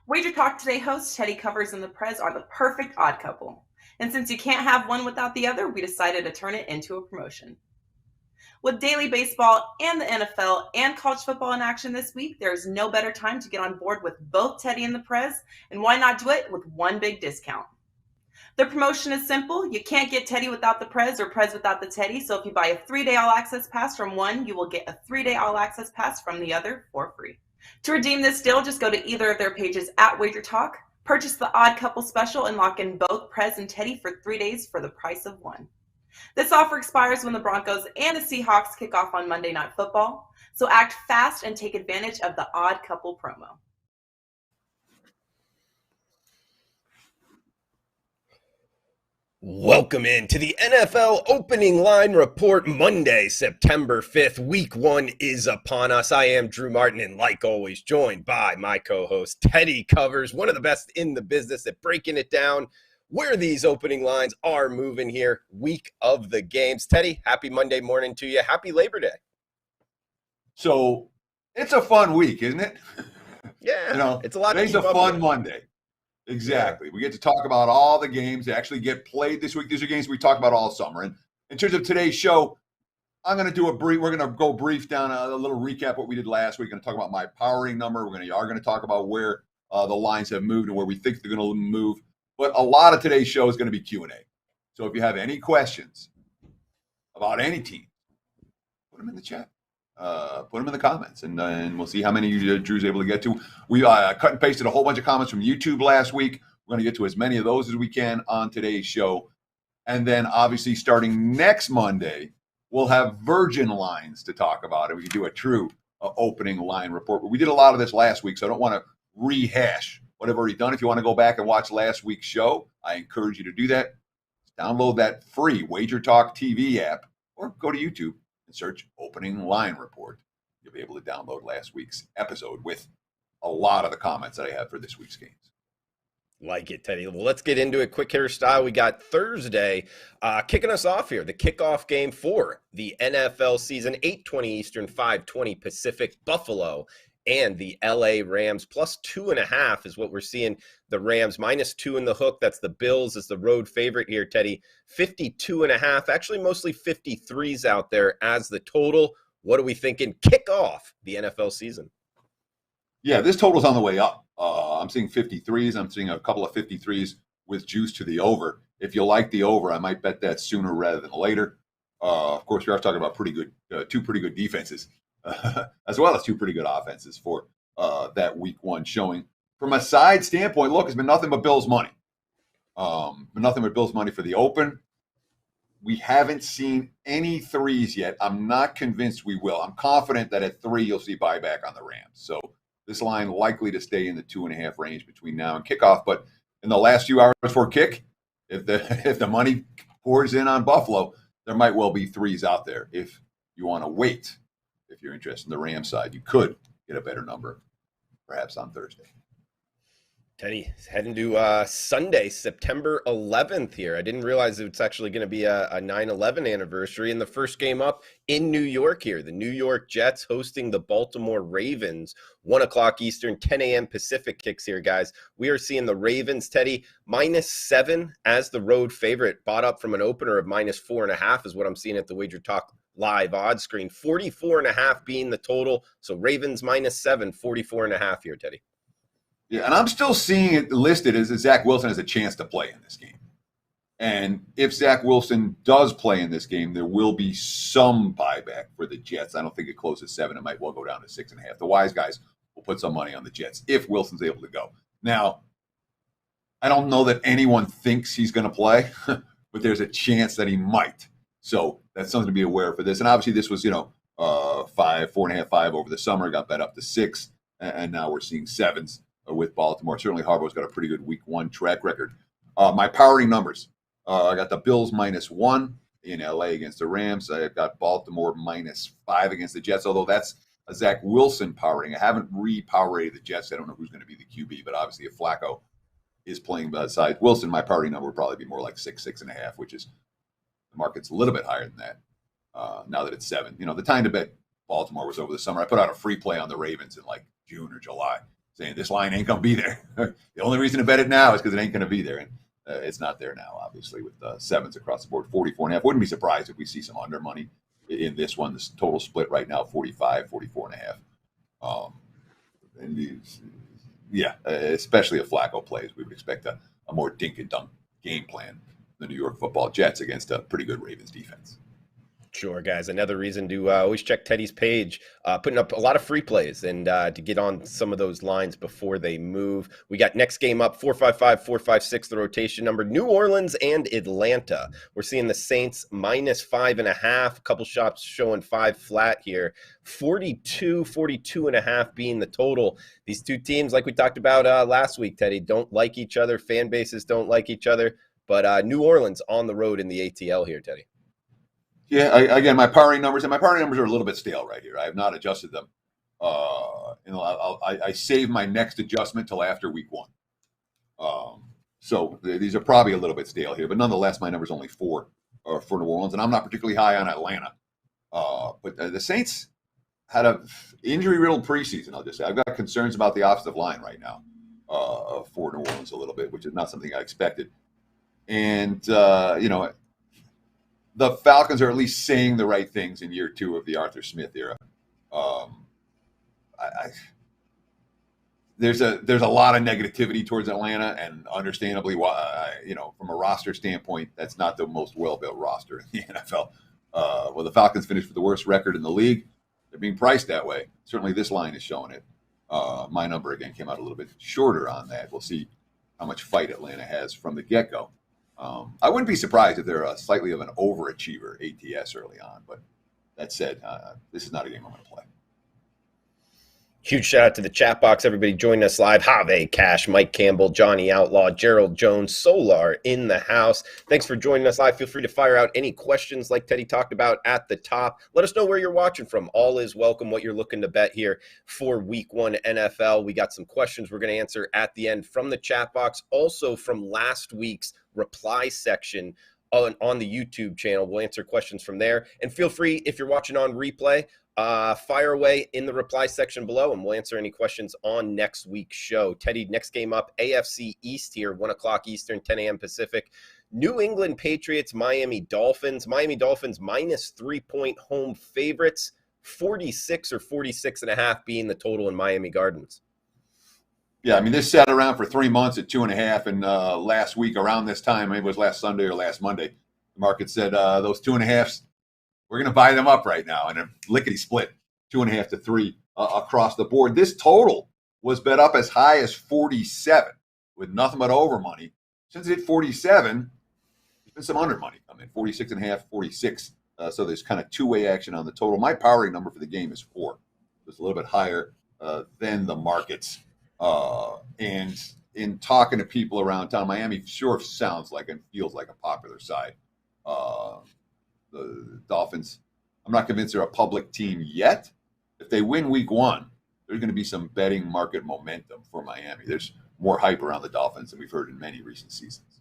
Wager Talk Today host Teddy Covers and the Prez are the perfect odd couple. And since you can't have one without the other, we decided to turn it into a promotion. With daily baseball and the NFL and college football in action this week, there is no better time to get on board with both Teddy and the Prez, and why not do it with one big discount? The promotion is simple. You can't get Teddy without the Prez or Prez without the Teddy, so if you buy a 3-day all-access pass from one, you will get a 3-day all-access pass from the other for free. To redeem this deal, just go to either of their pages at Wager Talk, purchase the Odd Couple Special, and lock in both Prez and Teddy for 3 days for the price of one. This offer expires when the Broncos and the Seahawks kick off on Monday Night Football, so act fast and take advantage of the Odd Couple promo. Welcome in to the NFL Opening Line Report Monday, September 5th. Week 1 is upon us. I am Drew Martin, and like always, joined by my co-host, Teddy Covers, one of the best in the business at breaking it down where these opening lines are moving here, week of the games. Teddy, happy Monday morning to you. Happy Labor Day. So it's a fun week, isn't it? Yeah, it's a lot. Today's a fun Monday. Exactly. Yeah. We get to talk about all the games that actually get played this week. These are games we talk about all summer. And in terms of today's show, I'm going to do we're going to go brief down a little recap what we did last week. We're going to talk about my powering number. We're going to talk about where the lines have moved and where we think they're going to move. But a lot of today's show is going to be Q&A. So if you have any questions about any team, put them in the chat. Put them in the comments, and we'll see how many Drew's able to get to. We cut and pasted a whole bunch of comments from YouTube last week. We're going to get to as many of those as we can on today's show. And then, obviously, starting next Monday, we'll have virgin lines to talk about, and we can do a true opening line report. But we did a lot of this last week, so I don't want to rehash what I've already done. If you want to go back and watch last week's show, I encourage you to do that. Download that free Wager Talk TV app or go to YouTube and search Opening Line Report. You'll be able to download last week's episode with a lot of the comments that I have for this week's games. Like it, Teddy. Well, let's get into it quick hitter style. We got Thursday kicking us off here. The kickoff game for the NFL season, 8:20 Eastern, 5:20 Pacific. Buffalo and the LA Rams plus 2.5 is what we're seeing. The Rams -2 in the hook. That's the Bills as the road favorite here, Teddy. 52.5, actually mostly 53s out there as the total. What are we thinking? Kick off the NFL season. Yeah, this total's on the way up. I'm seeing 53s. I'm seeing a couple of 53s with juice to the over. If you like the over, I might bet that sooner rather than later. Of course, we are talking about two pretty good defenses. As well as two pretty good offenses for that week 1 showing. From a side standpoint, look, it's been nothing but Bills money. Nothing but Bills money for the open. We haven't seen any 3s yet. I'm not convinced we will. I'm confident that at 3 you'll see buyback on the Rams. So this line likely to stay in the 2.5 range between now and kickoff. But in the last few hours before kick, if the money pours in on Buffalo, there might well be 3s out there. If you want to wait, if you're interested in the Rams side, you could get a better number, perhaps on Thursday. Teddy, heading to Sunday, September 11th here. I didn't realize it's actually going to be a 9/11 anniversary. And the first game up in New York here, the New York Jets hosting the Baltimore Ravens. 1 o'clock Eastern, 10 a.m. Pacific kicks here, guys. We are seeing the Ravens, Teddy, -7 as the road favorite. Bought up from an opener of -4.5 is what I'm seeing at the Wager Talk live odds screen. 44.5 being the total. So Ravens -7, 44.5 here, Teddy. Yeah, and I'm still seeing it listed as Zach Wilson has a chance to play in this game. And if Zach Wilson does play in this game, there will be some buyback for the Jets. I don't think it closes 7. It might well go down to 6.5. The wise guys will put some money on the Jets if Wilson's able to go. Now, I don't know that anyone thinks he's going to play, but there's a chance that he might. So that's something to be aware for this. And obviously this was, 4.5, 5 over the summer, got bet up to 6, and now we're seeing 7s with Baltimore. Certainly Harbaugh's got a pretty good week 1 track record. My powering numbers, I got the Bills -1 in LA against the Rams. I've got Baltimore -5 against the Jets, although that's a Zach Wilson powering. I haven't re-power-rated the Jets. I don't know who's going to be the QB, but obviously if Flacco is playing beside Wilson, my powering number would probably be more like 6, 6.5, which is the market's a little bit higher than that now that it's 7. The time to bet Baltimore was over the summer. I put out a free play on the Ravens in like June or July. saying this line ain't going to be there. The only reason to bet it now is because it ain't going to be there. And it's not there now, obviously, with sevens across the board, 44.5. Wouldn't be surprised if we see some under money in this one. This total split right now, 45, 44.5. Especially if Flacco plays, we would expect a more dink and dunk game plan. The New York Football Jets against a pretty good Ravens defense. Sure, guys. Another reason to always check Teddy's page, putting up a lot of free plays and to get on some of those lines before they move. We got next game up, 455, 456, the rotation number, New Orleans and Atlanta. We're seeing the Saints -5.5, a couple shops showing 5 flat here, 42.5 being the total. These two teams, like we talked about last week, Teddy, don't like each other. Fan bases don't like each other. But New Orleans on the road in the ATL here, Teddy. Yeah, again, my powering numbers are a little bit stale right here. I have not adjusted them. I save my next adjustment till after week 1. So these are probably a little bit stale here, but nonetheless, my number's only 4 for New Orleans, and I'm not particularly high on Atlanta. But the Saints had a injury-riddled preseason, I'll just say. I've got concerns about the offensive line right now for New Orleans a little bit, which is not something I expected. And, the Falcons are at least saying the right things in year 2 of the Arthur Smith era. There's a lot of negativity towards Atlanta, and understandably, why, from a roster standpoint, that's not the most well-built roster in the NFL. Well, the Falcons finished with the worst record in the league. They're being priced that way. Certainly, this line is showing it. My number again came out a little bit shorter on that. We'll see how much fight Atlanta has from the get-go. I wouldn't be surprised if they're slightly of an overachiever ATS early on, but that said, this is not a game I'm going to play. Huge shout out to the chat box. Everybody joining us live. Have Cash, Mike Campbell, Johnny Outlaw, Gerald Jones, Solar in the house. Thanks for joining us live. Feel free to fire out any questions like Teddy talked about at the top. Let us know where you're watching from. All is welcome, what you're looking to bet here for week 1 NFL. We got some questions we're going to answer at the end from the chat box. Also from last week's reply section on the YouTube channel. We'll answer questions from there. And feel free, if you're watching on replay, fire away in the reply section below, and we'll answer any questions on next week's show. Teddy, next game up, AFC East here, 1 o'clock Eastern, 10 a.m. Pacific. New England Patriots, Miami Dolphins. Miami Dolphins -3-point home favorites, 46 or 46.5 being the total in Miami Gardens. Yeah, I mean, this sat around for 3 months at 2.5, and last week around this time, maybe it was last Sunday or last Monday, the market said those 2.5s, we're going to buy them up right now, and a lickety split, 2.5 to 3 across the board. This total was bet up as high as 47 with nothing but over money. Since it hit 47, there's been some under money. 46.5, 46. So there's kind of two-way action on the total. My powering number for the game is 4. It's a little bit higher than the markets. And in talking to people around town, Miami sure sounds like and feels like a popular side. The Dolphins, I'm not convinced they're a public team yet. If they win week 1, there's going to be some betting market momentum for Miami. There's more hype around the Dolphins than we've heard in many recent seasons.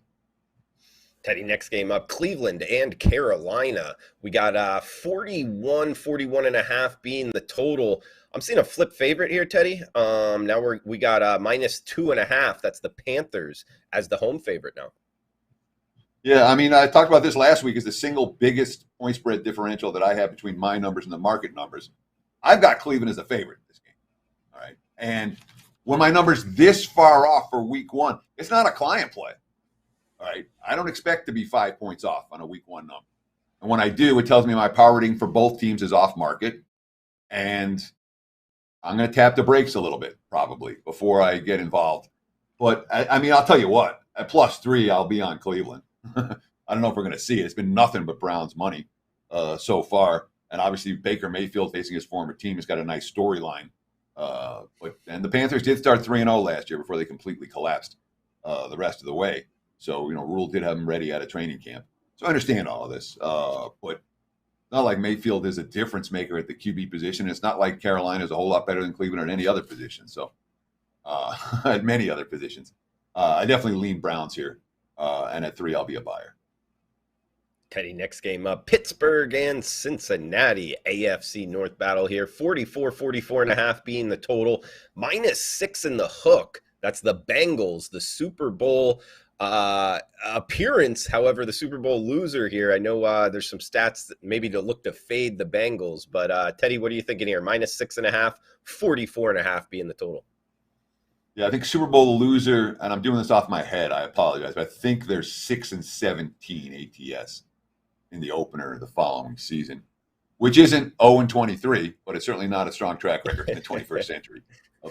Teddy, next game up, Cleveland and Carolina. We got 41.5 being the total. I'm seeing a flip favorite here, Teddy. Now we got -2.5. That's the Panthers as the home favorite now. Yeah, I mean, I talked about this last week as the single biggest point spread differential that I have between my numbers and the market numbers. I've got Cleveland as a favorite in this game. All right. And when my number's this far off for week 1, it's not a client play. All right. I don't expect to be 5 points off on a week 1 number. And when I do, it tells me my power rating for both teams is off market. And I'm going to tap the brakes a little bit, probably, before I get involved. But, I mean, I'll tell you what, at +3, I'll be on Cleveland. I don't know if we're going to see it. It's been nothing but Browns money so far. And obviously, Baker Mayfield facing his former team has got a nice storyline. And the Panthers did start 3-0 last year before they completely collapsed the rest of the way. So, Rule did have them ready out of training camp. So I understand all of this. But not like Mayfield is a difference maker at the QB position. It's not like Carolina is a whole lot better than Cleveland at any other position. So at many other positions. I definitely lean Browns here. And at 3, I'll be a buyer. Teddy, next game up, Pittsburgh and Cincinnati, AFC North battle here, 44.5 being the total, -6 in the hook. That's the Bengals, the Super Bowl appearance. However, the Super Bowl loser here. I know there's some stats that maybe to look to fade the Bengals, but Teddy, what are you thinking here? -6.5, 44.5 being the total. Yeah, I think Super Bowl loser, and I'm doing this off my head. I apologize, but I think they're 6-17 ATS in the opener the following season, which isn't 0-23, but it's certainly not a strong track record in the 21st century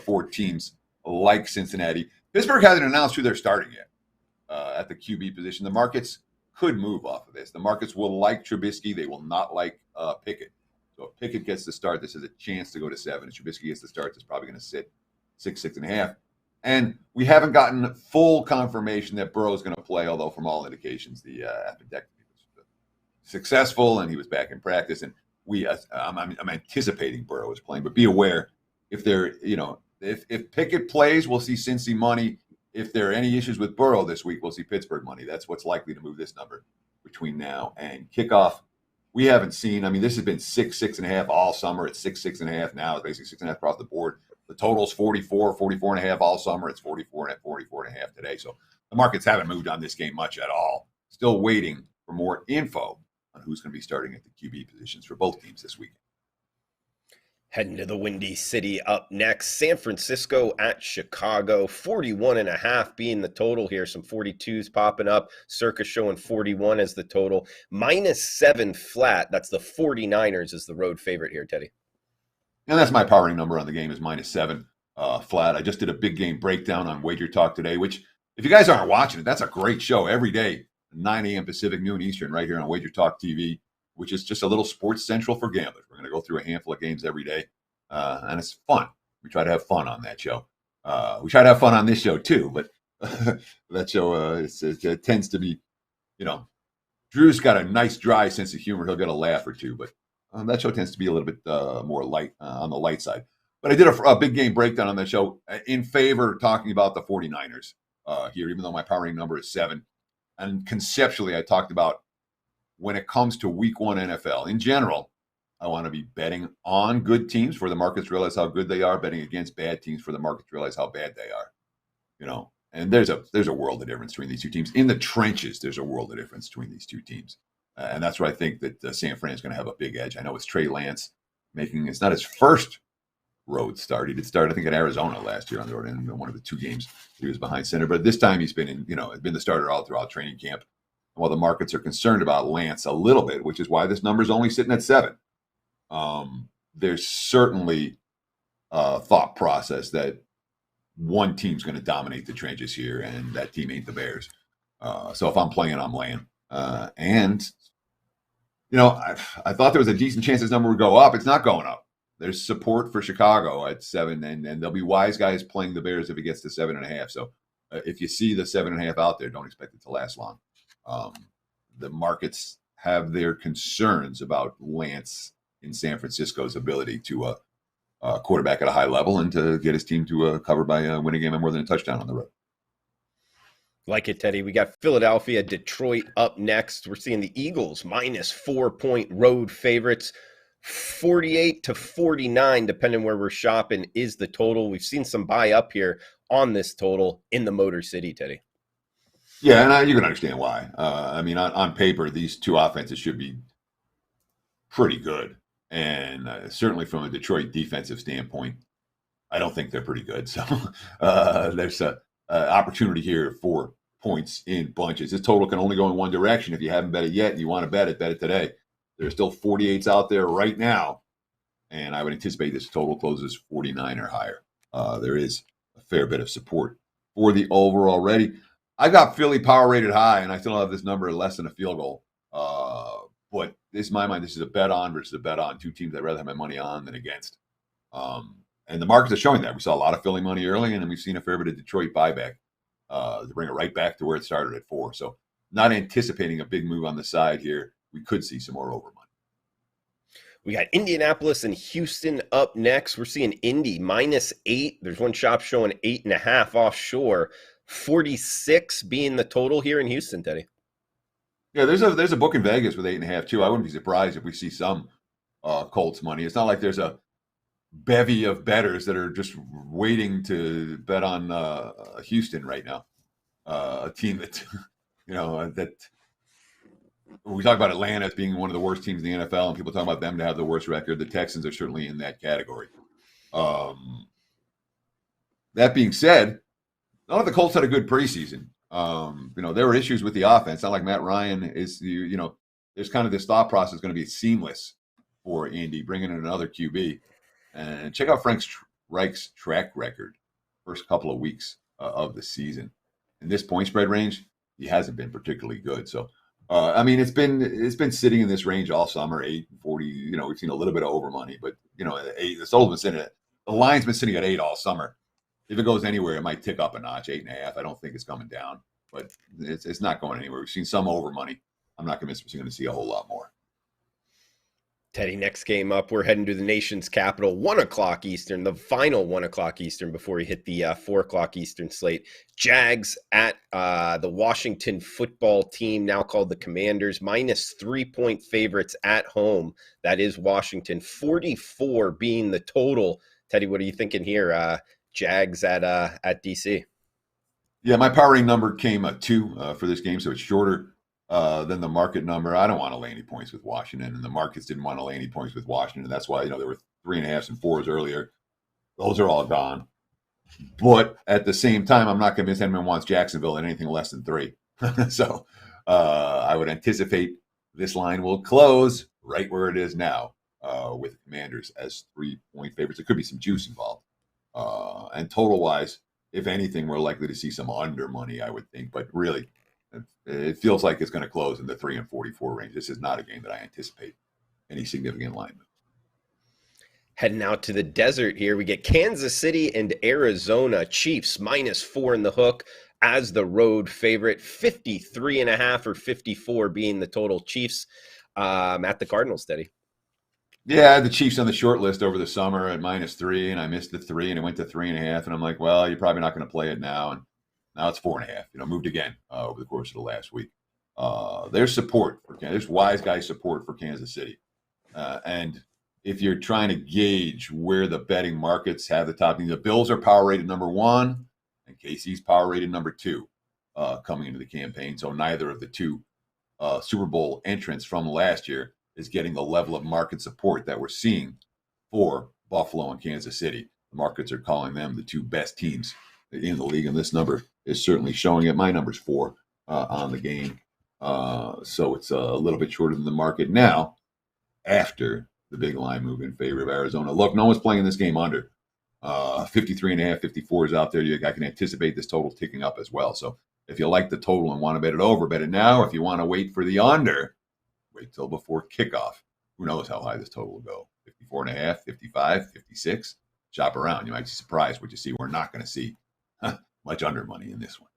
for teams like Cincinnati. Pittsburgh hasn't announced who they're starting yet at the QB position. The markets could move off of this. The markets will like Trubisky. They will not like Pickett. So if Pickett gets the start, this is a chance to go to 7. If Trubisky gets the start, it's probably going to sit 6.5. And we haven't gotten full confirmation that Burrow is going to play, although from all indications, the appendectomy was successful and he was back in practice. And I'm anticipating Burrow is playing, but be aware if if Pickett plays, we'll see Cincy money. If there are any issues with Burrow this week, we'll see Pittsburgh money. That's what's likely to move this number between now and kickoff. We haven't seen. This has been 6.5 all summer. It's 6.5 now. It's basically 6.5 across the board. The total's 44.5 all summer. It's 44.5 today. So the markets haven't moved on this game much at all. Still waiting for more info on who's going to be starting at the QB positions for both teams this week. Heading to the Windy City up next, San Francisco at Chicago, 41.5 being the total here. Some 42s popping up. Circa showing 41 as the total. -7 flat. That's the 49ers as the road favorite here, Teddy. And that's my powering number on the game is -7 flat. I just did a big game breakdown on Wager Talk today, which if you guys aren't watching it, that's a great show every day, 9 a.m. Pacific, noon Eastern, right here on Wager Talk TV, which is just a little sports central for gamblers. We're going to go through a handful of games every day, and it's fun. We try to have fun on that show. We try to have fun on this show too, but that show it tends to be, Drew's got a nice dry sense of humor. He'll get a laugh or two, but that show tends to be a little bit more light on the light side. But I did a big game breakdown on that show in favor talking about the 49ers here, even though my powering number is 7. And conceptually, I talked about when it comes to week 1 NFL. In general, I want to be betting on good teams for the markets realize how good they are, betting against bad teams for the markets realize how bad they are. And there's a world of difference between these two teams. In the trenches, there's a world of difference between these two teams. And that's where I think that San Fran is going to have a big edge. I know it's Trey Lance it's not his first road start. He did start, I think, in Arizona last year on the road in one of the 2 games he was behind center. But this time he's been been the starter all throughout training camp. And while the markets are concerned about Lance a little bit, which is why this number is only sitting at 7, there's certainly a thought process that one team's going to dominate the trenches here, and that team ain't the Bears. So if I'm playing, I'm laying. I thought there was a decent chance this number would go up. It's not going up. There's support for Chicago at 7, and there'll be wise guys playing the Bears if it gets to 7.5. So if you see the 7.5 out there, don't expect it to last long. The markets have their concerns about Lance in San Francisco's ability to quarterback at a high level and to get his team to cover by win a game by more than a touchdown on the road. Like it, Teddy. We got Philadelphia, Detroit up next. We're seeing the Eagles -4-point road favorites. 48-49, depending where we're shopping, is the total. We've seen some buy up here on this total in the Motor City, Teddy. Yeah, and you can understand why. On paper, these two offenses should be pretty good. And certainly from a Detroit defensive standpoint, I don't think they're pretty good. So there's a opportunity here for points in bunches. This total can only go in one direction. If you haven't bet it yet and you want to bet it today. There's still 48s out there right now, and I would anticipate this total closes 49 or higher. There is a fair bit of support for the over already. I got Philly power rated high, and I still have this number less than a field goal. But in my mind, this is a bet on versus a bet on. 2 teams I'd rather have my money on than against. And the markets are showing that. We saw a lot of Philly money early, and then we've seen a fair bit of Detroit buyback to bring it right back to where it started at 4. So not anticipating a big move on the side here. We could see some more over money. We got Indianapolis and Houston up next. We're seeing Indy -8. There's one shop showing 8.5 offshore. 46 being the total here in Houston, Teddy. Yeah, there's a book in Vegas with 8.5 too. I wouldn't be surprised if we see some Colts money. It's not like there's a bevy of bettors that are just waiting to bet on Houston right now. A team that that we talk about Atlanta as being one of the worst teams in the NFL, and people talk about them to have the worst record. The Texans are certainly in that category. That being said, none of the Colts had a good preseason. There were issues with the offense. Not like Matt Ryan is, there's kind of this thought process going to be seamless for Andy, bringing in another QB. And check out Frank Reich's track record, first couple of weeks of the season. In this point spread range, he hasn't been particularly good. So, it's been sitting in this range all summer, 8.40. We've seen a little bit of over money, but the line's been sitting at 8 all summer. If it goes anywhere, it might tick up a notch, 8.5. I don't think it's coming down, but it's not going anywhere. We've seen some over money. I'm not convinced we're going to see a whole lot more. Teddy, next game up, we're heading to the nation's capital, 1 o'clock Eastern, the final 1 o'clock Eastern before we hit the 4 o'clock Eastern slate. Jags at the Washington football team, now called the Commanders, minus 3-point favorites at home. That is Washington, 44 being the total. Teddy, what are you thinking here? Jags at DC. Yeah, my powering number came at 2 for this game, so it's shorter than the market number. I don't want to lay any points with Washington, and the markets didn't want to lay any points with Washington. That's why there were 3.5s and 4s earlier. Those are all gone. But at the same time, I'm not convinced anyone wants Jacksonville at anything less than 3. So I would anticipate this line will close right where it is now with Commanders as 3-point favorites. There could be some juice involved. And total-wise, if anything, we're likely to see some under money, I would think. But really, it feels like it's going to close in the 3 and 44 range. This is not a game that I anticipate any significant line move. Heading out to the desert here, we get Kansas City and Arizona. Chiefs minus 4 in the hook as the road favorite. 53.5 or 54 being the total. Chiefs at the Cardinals, Teddy. Yeah, I had the Chiefs on the short list over the summer at minus 3, and I missed the 3, and it went to 3.5. And I'm like, well, you're probably not going to play it now. And now it's 4.5. Moved again over the course of the last week. There's support for there's wise guy support for Kansas City, and if you're trying to gauge where the betting markets have the top, the Bills are power rated number 1, and KC's power rated number 2 coming into the campaign. So neither of the two Super Bowl entrants from last year is getting the level of market support that we're seeing for Buffalo and Kansas City. The markets are calling them the 2 best teams in the league, and this number is certainly showing it. My number's 4 on the game. So it's a little bit shorter than the market now after the big line move in favor of Arizona. Look, no one's playing this game under. 53.5, 54 is out there. I can anticipate this total ticking up as well. So if you like the total and want to bet it over, bet it now. If you want to wait for the under, wait till before kickoff. Who knows how high this total will go? 54.5, 55, 56. Shop around. You might be surprised what you see. We're not going to see much under money in this one.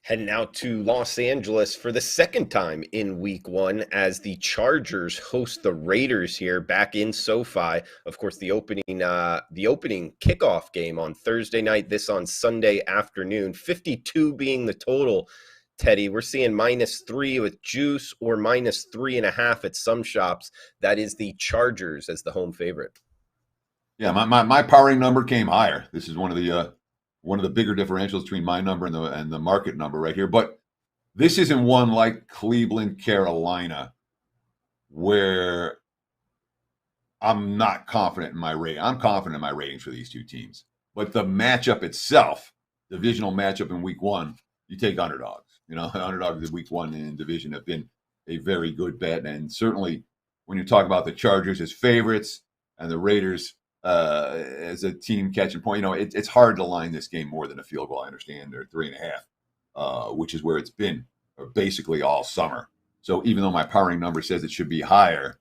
Heading out to Los Angeles for the second time in week 1 as the Chargers host the Raiders here back in SoFi. Of course, the opening kickoff game on Thursday night, this on Sunday afternoon. 52 being the total. Teddy, we're seeing minus 3 with juice or minus 3.5 at some shops. That is the Chargers as the home favorite. Yeah, my powering number came higher. This is one of the bigger differentials between my number and the market number right here. But this isn't one like Cleveland, Carolina, where I'm not confident in my rating. I'm confident in my ratings for these two teams. But the matchup itself, divisional matchup in week 1, you take underdogs. Underdogs in week 1 in division have been a very good bet. And certainly when you talk about the Chargers as favorites and the Raiders as a team catching point, it's hard to line this game more than a field goal. I understand they're 3.5, which is where it's been basically all summer. So even though my powering number says it should be higher,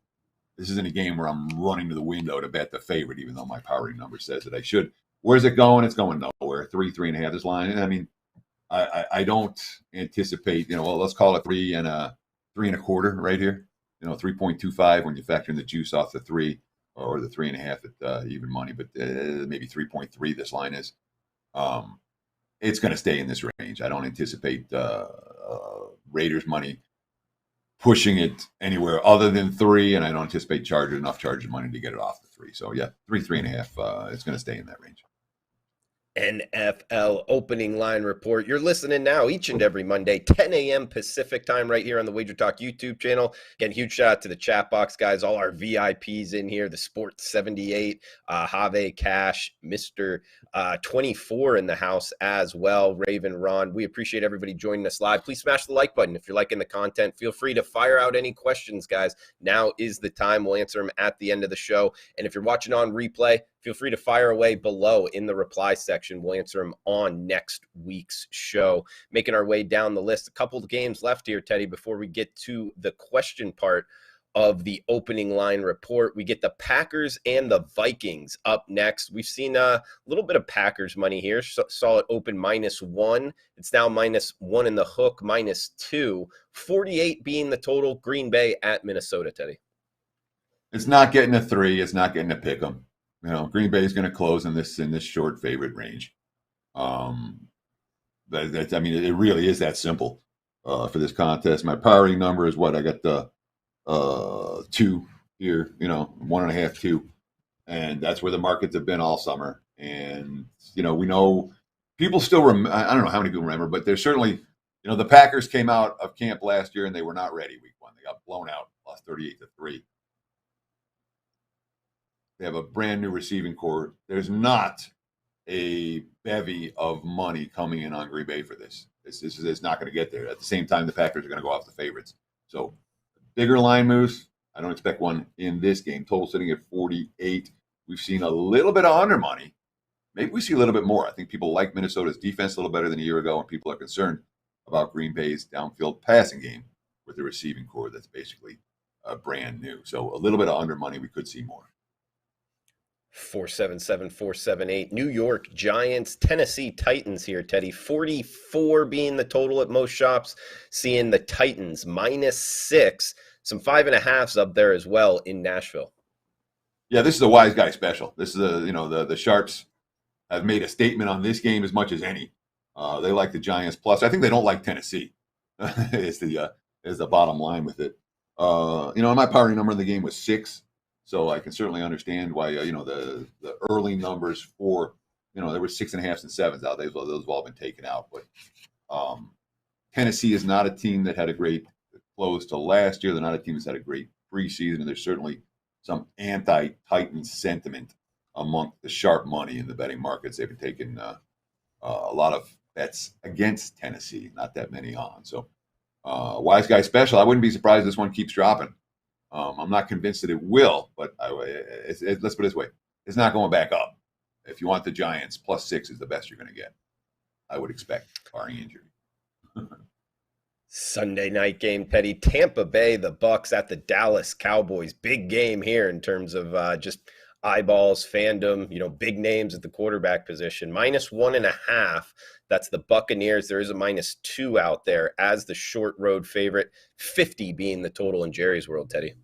this isn't a game where I'm running to the window to bet the favorite, even though my powering number says that I should. Where's it going? It's going nowhere. 3.5 this line. And I mean, I don't anticipate, let's call it 3 and 3.25 right here. 3.25 when you factor in the juice off the 3 or the 3.5 at even money, but maybe 3.3 this line is. It's going to stay in this range. I don't anticipate Raiders money pushing it anywhere other than 3, and I don't anticipate enough charges money to get it off the 3. So yeah, 3.5. It's going to stay in that range. NFL opening line report. You're listening now each and every Monday, 10 a.m. Pacific time, right here on the Wager Talk YouTube channel. Again, huge shout out to the chat box guys, all our VIPs in here, the Sports 78, Have Cash, Mr. 24 in the house as well, Raven, Ron. We appreciate everybody joining us live. Please smash the like button if you're liking the content. Feel free to fire out any questions, guys. Now is the time. We'll answer them at the end of the show. And if you're watching on replay, feel free to fire away below in the reply section. We'll answer them on next week's show. Making our way down the list. A couple of games left here, Teddy, before we get to the question part of the opening line report. We get the Packers and the Vikings up next. We've seen a little bit of Packers money here. Saw it open -1. It's now -1 in the hook, -2. 48 being the total. Green Bay at Minnesota, Teddy. It's not getting a 3. It's not getting a pick 'em. Green Bay is going to close in this short favorite range. It really is that simple for this contest. My powering number is what I got the 2 here. 1.5, 2, and that's where the markets have been all summer. And we know people still remember. I don't know how many people remember, but there's certainly the Packers came out of camp last year and they were not ready. Week 1, they got blown out, lost 38-3. They have a brand new receiving core. There's not a bevy of money coming in on Green Bay for this. It's not going to get there. At the same time, the Packers are going to go off the favorites. So bigger line moves. I don't expect one in this game. Total sitting at 48. We've seen a little bit of under money. Maybe we see a little bit more. I think people like Minnesota's defense a little better than a year ago, and people are concerned about Green Bay's downfield passing game with the receiving core that's basically brand new. So a little bit of under money. We could see more. 477-478. New York Giants, Tennessee Titans here, Teddy. 44 being the total at most shops. Seeing the Titans -6. Some 5.5s up there as well in Nashville. Yeah, this is a wise guy special. This is the Sharps have made a statement on this game as much as any. They like the Giants plus. I think they don't like Tennessee. is the bottom line with it. My powering number in the game was 6. So I can certainly understand why, the early numbers for, there were 6.5s and 7s out. Those have all been taken out. But Tennessee is not a team that had a great close to last year. They're not a team that's had a great preseason. And there's certainly some anti-Titans sentiment among the sharp money in the betting markets. They've been taking a lot of bets against Tennessee, not that many on. So wise guy special. I wouldn't be surprised if this one keeps dropping. I'm not convinced that it will, but let's put it this way. It's not going back up. If you want the Giants, +6 is the best you're going to get, I would expect, barring injury. Sunday night game, Teddy. Tampa Bay, the Bucks at the Dallas Cowboys. Big game here in terms of just eyeballs, fandom, big names at the quarterback position. -1.5. That's the Buccaneers. There is a -2 out there as the short road favorite. 50 being the total in Jerry's world, Teddy.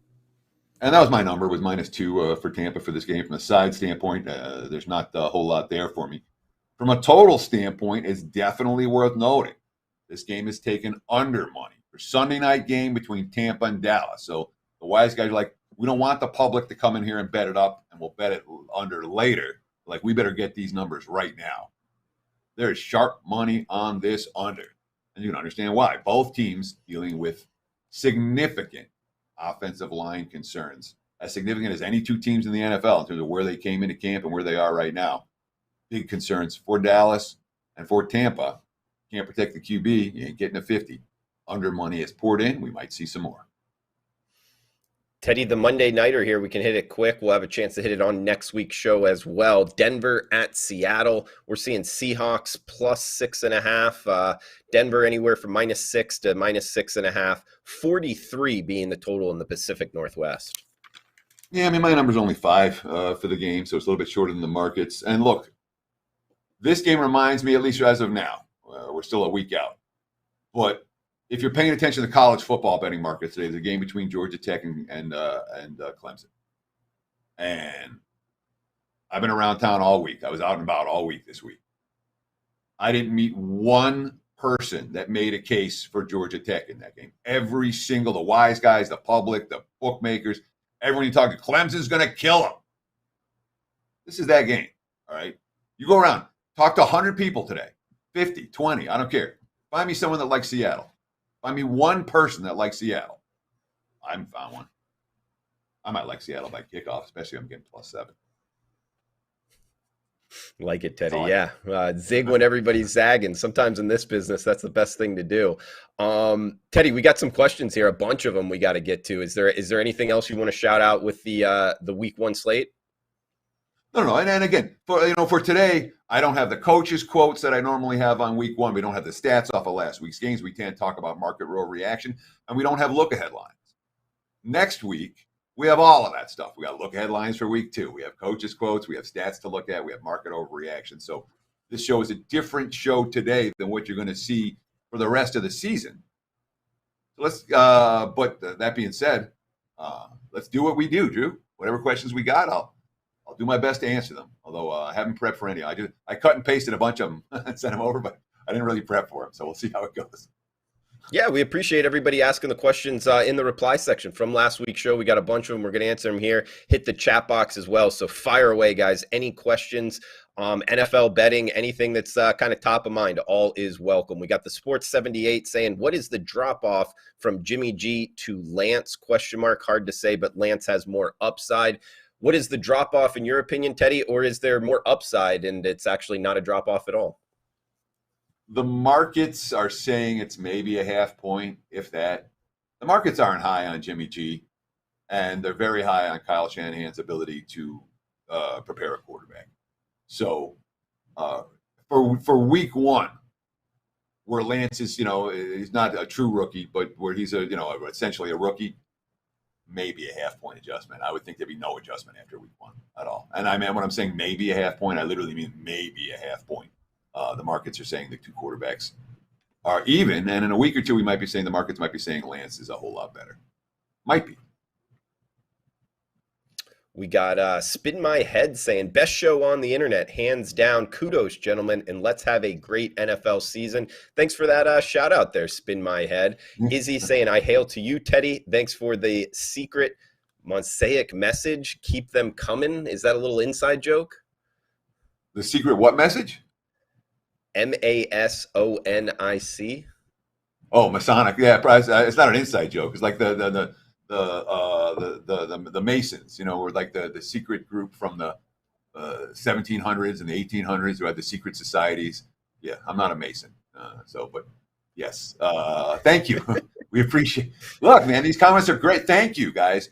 And that was my number, was -2 for Tampa for this game. From a side standpoint, there's not a whole lot there for me. From a total standpoint, it's definitely worth noting. This game is taken under money for Sunday night game between Tampa and Dallas. So the wise guys are like, we don't want the public to come in here and bet it up, and we'll bet it under later. Like, we better get these numbers right now. There is sharp money on this under. And you can understand why. Both teams dealing with significant offensive line concerns, as significant as any two teams in the NFL in terms of where they came into camp and where they are right now. Big concerns for Dallas and for Tampa. Can't protect the QB, you ain't getting a 50. Under money is poured in. We might see some more. Teddy, the Monday nighter here, we can hit it quick. We'll have a chance to hit it on next week's show as well. Denver at Seattle. We're seeing Seahawks +6.5. Denver anywhere from -6 to -6.5. 43 being the total in the Pacific Northwest. Yeah, my number's only 5 for the game, so it's a little bit shorter than the markets. And look, this game reminds me, at least as of now, we're still a week out, but if you're paying attention to the college football betting market today, there's a game between Georgia Tech and Clemson. And I've been around town all week. I was out and about all week this week. I didn't meet one person that made a case for Georgia Tech in that game. Every single, the wise guys, the public, the bookmakers, everyone you talk to, Clemson's going to kill them. This is that game, all right? You go around, talk to 100 people today, 50, 20, I don't care. Find me someone that likes Seattle. Find me one person that likes Seattle. I haven't found one. I might like Seattle by kickoff, especially if I'm getting +7. Like it, Teddy. Yeah. Zig when everybody's zagging. Sometimes in this business, that's the best thing to do. Teddy, we got some questions here, a bunch of them we got to get to. Is there anything else you want to shout out with the week 1 slate? No. And again, for today, I don't have the coaches' quotes that I normally have on week 1. We don't have the stats off of last week's games. We can't talk about market row reaction, and we don't have look-ahead lines. Next week, we have all of that stuff. We got look-ahead lines for week 2. We have coaches' quotes. We have stats to look at. We have market overreaction. So this show is a different show today than what you're going to see for the rest of the season. So but that being said, let's do what we do, Drew. Whatever questions we got, I'll do my best to answer them. Although I haven't prepped for any. I cut and pasted a bunch of them and sent them over, but I didn't really prep for them. So we'll see how it goes. Yeah, we appreciate everybody asking the questions in the reply section from last week's show. We got a bunch of them. We're going to answer them here. Hit the chat box as well. So fire away, guys. Any questions, NFL betting, anything that's kind of top of mind, all is welcome. We got the Sports 78 saying, what is the drop-off from Jimmy G to Lance? ? Hard to say, but Lance has more upside. What is the drop-off in your opinion, Teddy, or is there more upside and it's actually not a drop-off at all? The markets are saying it's maybe a half point, if that. The markets aren't high on Jimmy G, and they're very high on Kyle Shanahan's ability to prepare a quarterback. So for week 1, where Lance is, he's not a true rookie, but where he's essentially a rookie, maybe a half point adjustment. I would think there'd be no adjustment after week 1 at all. And I mean, when I'm saying maybe a half point, I literally mean maybe a half point. The markets are saying the 2 quarterbacks are even, and in a week or 2, the markets might be saying Lance is a whole lot better. Might be. We got Spin My Head saying, best show on the internet, hands down. Kudos, gentlemen, and let's have a great NFL season. Thanks for that shout out there, Spin My Head. Izzy saying, I hail to you, Teddy. Thanks for the secret mosaic message. Keep them coming. Is that a little inside joke? The secret what message? MASONIC. Oh, Masonic. Yeah, it's not an inside joke. It's like the Masons, or like the secret group from the 1700s and the 1800s who had the secret societies. Yeah, I'm not a Mason. But yes, thank you. We appreciate. Look, man, these comments are great. Thank you, guys.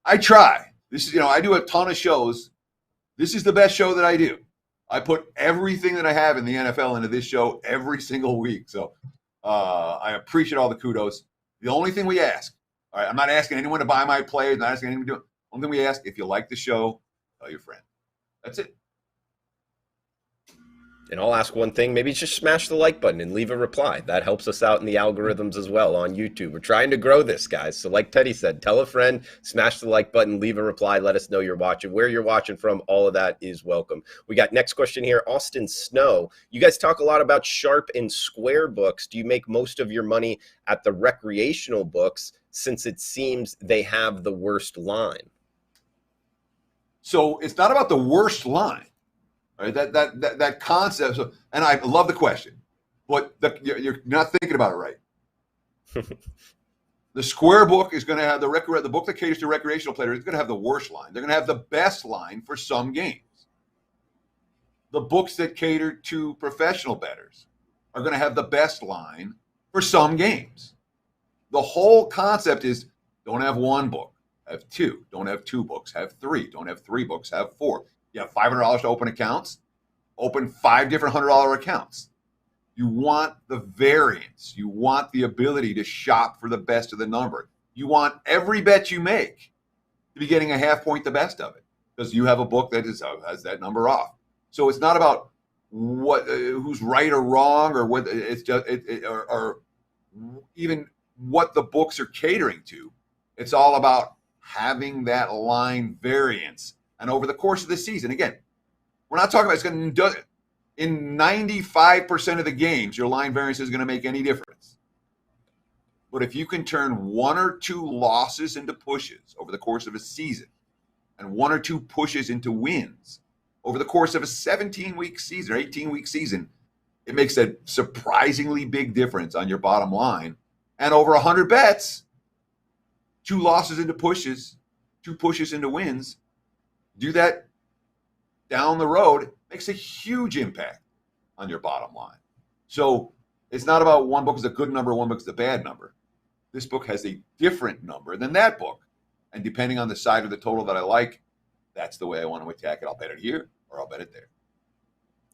I try. This is, I do a ton of shows. This is the best show that I do. I put everything that I have in the NFL into this show every single week. So I appreciate all the kudos. The only thing we ask, all right, I'm not asking anyone to buy my plays, not asking anyone to do it. The only thing we ask, if you like the show, tell your friend. That's it. And I'll ask one thing, maybe just smash the like button and leave a reply. That helps us out in the algorithms as well on YouTube. We're trying to grow this, guys. So like Teddy said, tell a friend, smash the like button, leave a reply, let us know you're watching. Where you're watching from, all of that is welcome. We got next question here, Austin Snow. You guys talk a lot about sharp and square books. Do you make most of your money at the recreational books since it seems they have the worst line? So it's not about the worst line. Right, that concept, and I love the question, but you're not thinking about it right. The square book is going to have the book that caters to recreational players is going to have the worst line. They're going to have the best line for some games. The books that cater to professional bettors are going to have the best line for some games. The whole concept is don't have one book, have 2. Don't have 2 books, have 3. Don't have 3 books, have 4. You have $500 to open accounts, open 5 different $100 accounts. You want the variance. You want the ability to shop for the best of the number. You want every bet you make to be getting a half point the best of it because you have a book that has that number off. So it's not about who's right or wrong or what it's just or even what the books are catering to. It's all about having that line variance. And over the course of the season, again, we're not talking about it's going to do it. In 95% of the games, your line variance is going to make any difference. But if you can turn 1 or 2 losses into pushes over the course of a season, and 1 or 2 pushes into wins over the course of a 17-week season or 18-week season, it makes a surprisingly big difference on your bottom line. And over 100 bets, 2 losses into pushes, 2 pushes into wins, do that down the road, makes a huge impact on your bottom line. So it's not about one book is a good number, one book is a bad number. This book has a different number than that book. And depending on the side of the total that I like, that's the way I want to attack it. I'll bet it here or I'll bet it there.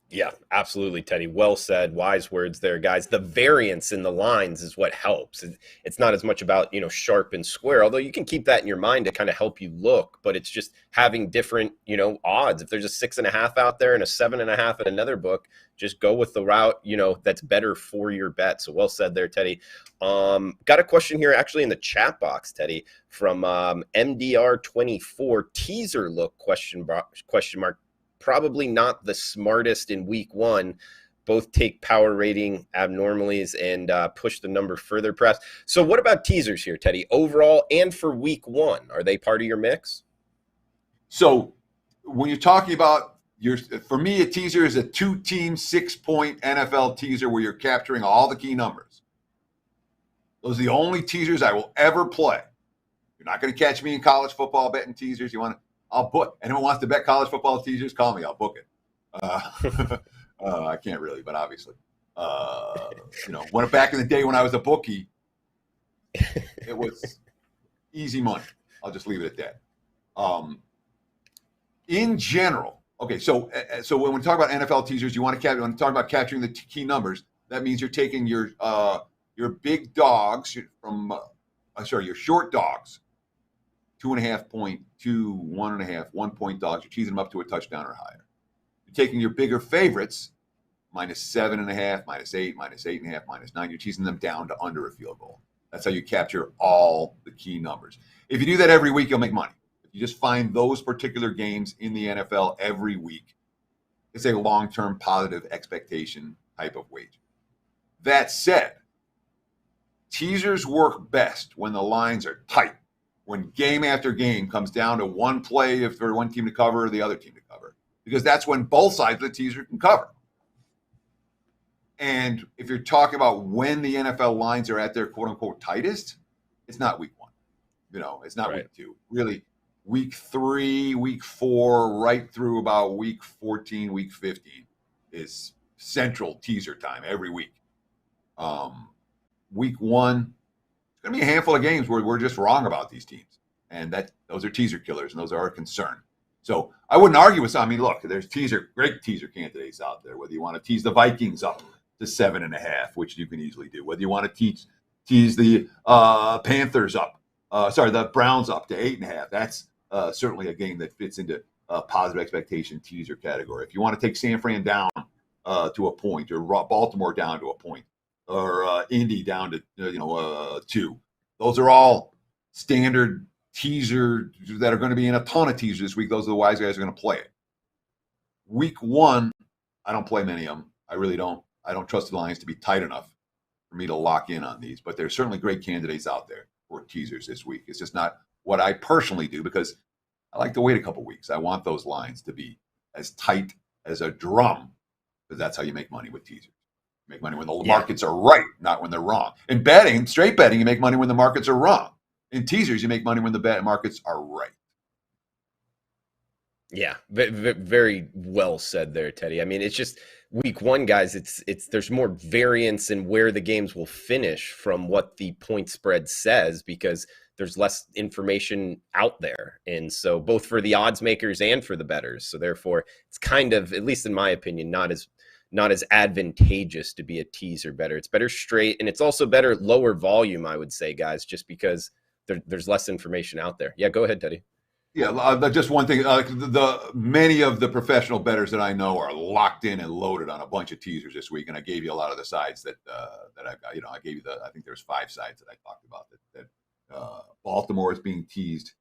Yeah, absolutely, Teddy. Well said. Wise words there, guys. The variance in the lines is what helps. It's not as much about, sharp and square, although you can keep that in your mind to kind of help you look, but it's just having different, odds. If there's a 6.5 out there and a 7.5 in another book, just go with the route, that's better for your bet. So well said there, Teddy. Got a question here actually in the chat box, Teddy, from MDR24. Teaser look, question mark. Probably not the smartest in week 1. Both take power rating abnormalities and push the number further, perhaps. So what about teasers here, Teddy? Overall and for week 1, are they part of your mix? So when you're talking about for me, a teaser is a 2-team, 6-point NFL teaser where you're capturing all the key numbers. Those are the only teasers I will ever play. You're not going to catch me in college football betting teasers. I'll book. Anyone wants to bet college football teasers, call me. I'll book it. I can't really, but obviously, when back in the day when I was a bookie, it was easy money. I'll just leave it at that. In general, okay. So when we talk about NFL teasers, you want to talk about capturing the key numbers. That means you're taking your big dogs your short dogs. 2.5 point, 2, 1.5, 1 point dogs. You're teasing them up to a touchdown or higher. You're taking your bigger favorites, -7.5, -8, -8.5, -9. You're teasing them down to under a field goal. That's how you capture all the key numbers. If you do that every week, you'll make money. If you just find those particular games in the NFL every week, it's a long-term positive expectation type of wager. That said, teasers work best when the lines are tight. When game after game comes down to one play for one team to cover or the other team to cover, because that's when both sides of the teaser can cover. And if you're talking about when the NFL lines are at their quote unquote tightest, it's not week 1. It's not week 2. Really, week 3, week 4, right through about week 14, week 15 is central teaser time every week. Week 1, going to be a handful of games where we're just wrong about these teams, and those are teaser killers, and those are our concern. So I wouldn't argue with some. I mean, look, there's great teaser candidates out there. Whether you want to tease the Vikings up to 7.5, which you can easily do. Whether you want to tease the Panthers up, the Browns up to 8.5. That's certainly a game that fits into a positive expectation teaser category. If you want to take San Fran down to a point, or Baltimore down to a point, or Indy down to 2. Those are all standard teaser that are going to be in a ton of teasers this week. Those are the wise guys who are going to play it. Week 1, I don't play many of them. I really don't. I don't trust the lines to be tight enough for me to lock in on these. But there's certainly great candidates out there for teasers this week. It's just not what I personally do because I like to wait a couple weeks. I want those lines to be as tight as a drum because that's how you make money with teasers. Make money when the markets are right, not when they're wrong. In betting, straight betting, you make money when the markets are wrong. In teasers, you make money when the markets are right. Yeah, very well said there, Teddy. I mean, it's just week 1, guys. There's more variance in where the games will finish from what the point spread says because there's less information out there, and so both for the odds makers and for the bettors. So therefore, it's kind of, at least in my opinion, not as advantageous to be a teaser better. It's better straight, and it's also better lower volume, I would say, guys, just because there's less information out there. Yeah, go ahead, Teddy. Yeah, just one thing. Many of the professional bettors that I know are locked in and loaded on a bunch of teasers this week, and I gave you a lot of the sides that I've got. I gave you I think there's 5 sides that I talked about that Baltimore is being teased,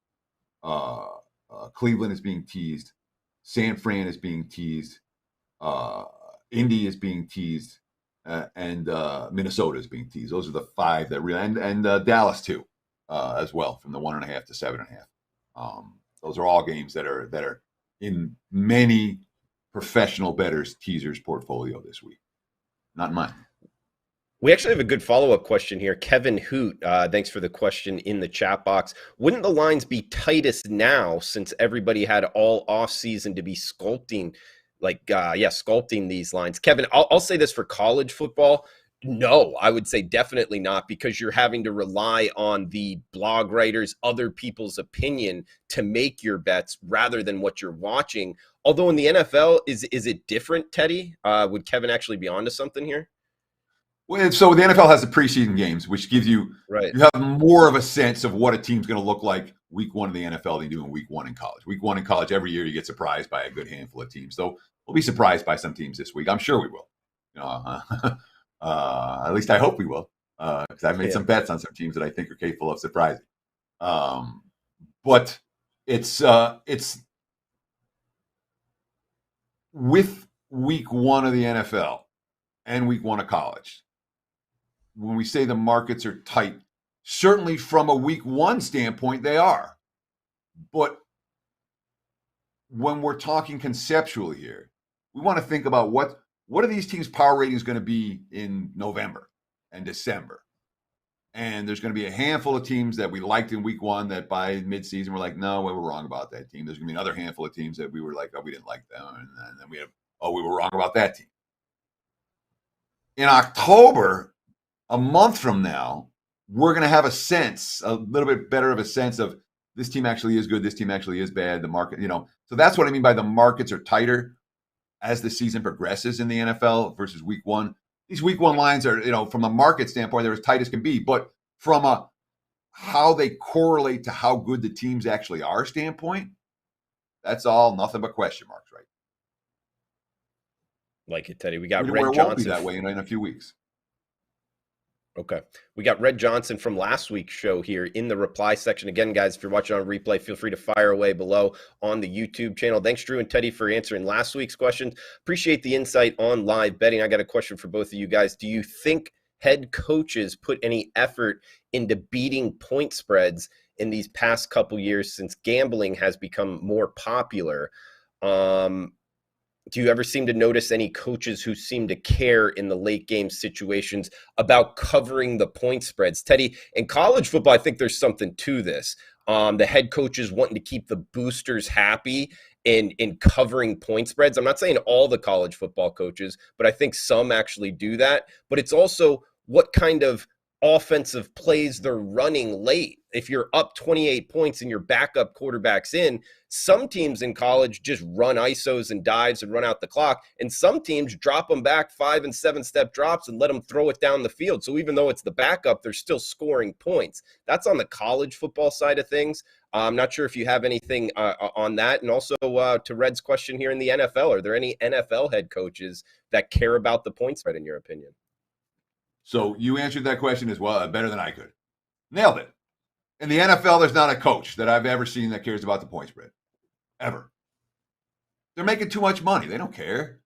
Cleveland is being teased, San Fran is being teased, Indy is being teased, and Minnesota is being teased. Those are the 5 that really, and Dallas too, as well, from the 1.5 to 7.5. Those are all games that are in many professional bettors teasers portfolio this week. Not mine. We actually have a good follow-up question here. Kevin Hoot, thanks for the question in the chat box. Wouldn't the lines be tightest now since everybody had all offseason to be sculpting these lines? Kevin, I'll say this for college football. No, I would say definitely not, because you're having to rely on the blog writers, other people's opinion to make your bets rather than what you're watching. Although in the NFL, is it different, Teddy? Would Kevin actually be onto something here? Well, so the NFL has the preseason games, which gives you you have more of a sense of what a team's going to look like week 1 in the NFL than you do in week 1 in college. Week 1 in college, every year you get surprised by a good handful of teams. So we'll be surprised by some teams this week. I'm sure we will. At least I hope we will, because I've made some bets on some teams that I think are capable of surprising. But it's with week 1 of the NFL and week 1 of college. When we say the markets are tight, certainly from a week 1 standpoint, they are. But when we're talking conceptually here, we want to think about what are these teams' power ratings going to be in November and December. And there's going to be a handful of teams that we liked in week 1 that by midseason we're like, no, we were wrong about that team. There's going to be another handful of teams that we were like, oh, we didn't like them. And then we were wrong about that team. In October, a month from now, we're going to have a little bit better of a sense of this team actually is good, this team actually is bad, the market, So that's what I mean by the markets are tighter as the season progresses in the NFL versus week 1. These week 1 lines are, from a market standpoint, they're as tight as can be. But from how they correlate to how good the teams actually are standpoint, that's all nothing but question marks, right? Like it, Teddy. We got Red Johnson. It won't be that way in a few weeks. Okay. We got Red Johnson from last week's show here in the reply section. Again, guys, if you're watching on replay, feel free to fire away below on the YouTube channel. Thanks, Drew and Teddy, for answering last week's questions. Appreciate the insight on live betting. I got a question for both of you guys. Do you think head coaches put any effort into beating point spreads in these past couple years since gambling has become more popular? Do you ever seem to notice any coaches who seem to care in the late game situations about covering the point spreads? Teddy, in college football, I think there's something to this. The head coaches wanting to keep the boosters happy in covering point spreads. I'm not saying all the college football coaches, but I think some actually do that. But it's also what kind of offensive plays they're running late. If you're up 28 points and your backup quarterback's in, some teams in college just run ISOs and dives and run out the clock. And some teams drop them back 5 and 7 step drops and let them throw it down the field. So even though it's the backup, they're still scoring points. That's on the college football side of things. I'm not sure if you have anything on that. And also to Red's question here in the NFL, are there any NFL head coaches that care about the point spread in your opinion? So you answered that question as well, better than I could. Nailed it. In the NFL, there's not a coach that I've ever seen that cares about the point spread. Ever. They're making too much money. They don't care.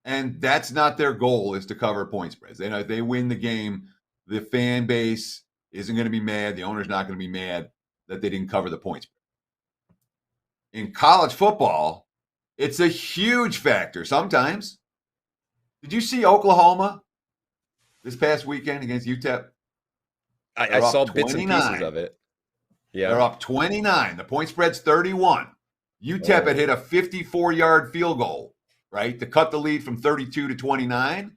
And that's not their goal, is to cover point spreads. They know if they win the game, the fan base isn't going to be mad. The owner's not going to be mad that they didn't cover the point spread. In college football, it's a huge factor sometimes. Did you see Oklahoma this past weekend against UTEP? I saw bits and pieces of it. Yeah. They're up 29. The point spread's 31. UTEP had hit a 54-yard field goal, right, to cut the lead from 32 to 29.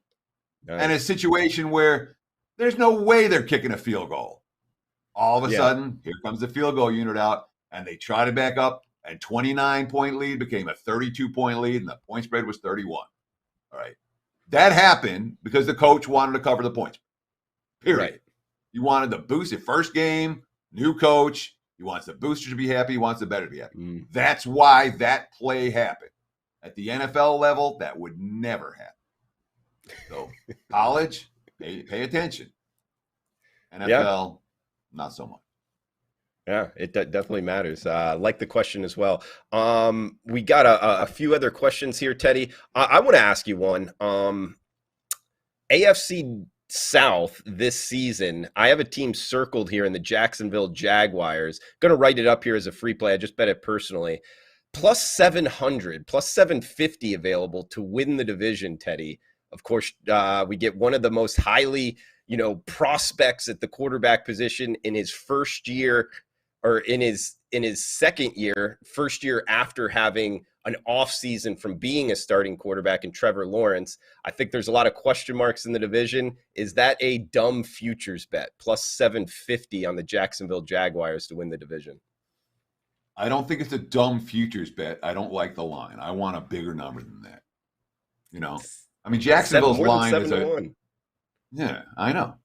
Nice. And a situation where there's no way they're kicking a field goal. All of a sudden, here comes the field goal unit out, and they try to back up, and 29-point lead became a 32-point lead, and the point spread was 31. All right. That happened because the coach wanted to cover the points. Period. Right. He wanted to boost it. First game, new coach. He wants the booster to be happy. He wants the bettor to be happy. That's why that play happened. At the NFL level, that would never happen. So college, pay attention. NFL, not so much. Yeah, it definitely matters. Like the question as well. We got a few other questions here, Teddy. I want to ask you one. AFC South this season, I have a team circled here in the Jacksonville Jaguars. Going to write it up here as a free play. I just bet it personally. Plus 700, plus 750 available to win the division, Teddy. Of course, we get one of the most highly, prospects at the quarterback position in his first year, or in his second year, first year after having an offseason from being a starting quarterback in Trevor Lawrence. I think there's a lot of question marks in the division. Is that a dumb futures bet? Plus 750 on the Jacksonville Jaguars to win the division. I don't think it's a dumb futures bet. I don't like the line. I want a bigger number than that. I mean, Jacksonville's line is yeah, I know.